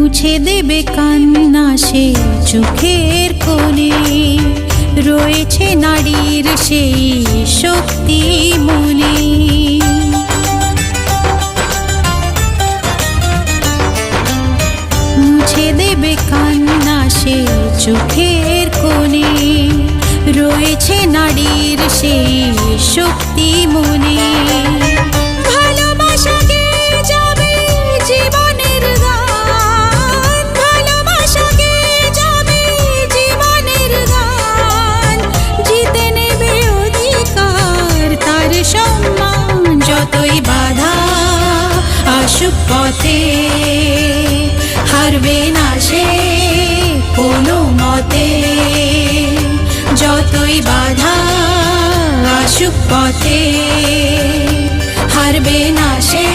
মুছে দেবে কান্না সে চোখের কোণে, রয়েছে নারীর সেই শক্তি মনে। মুছে দেবে কান্না সে চোখের কোণে, রয়েছে নারীর সেই শক্তি মনে। যতই বাধা আসুক পথে, হারবে না সে কোনো মতে। যতই বাধা আসুক পথে, হারবে না সে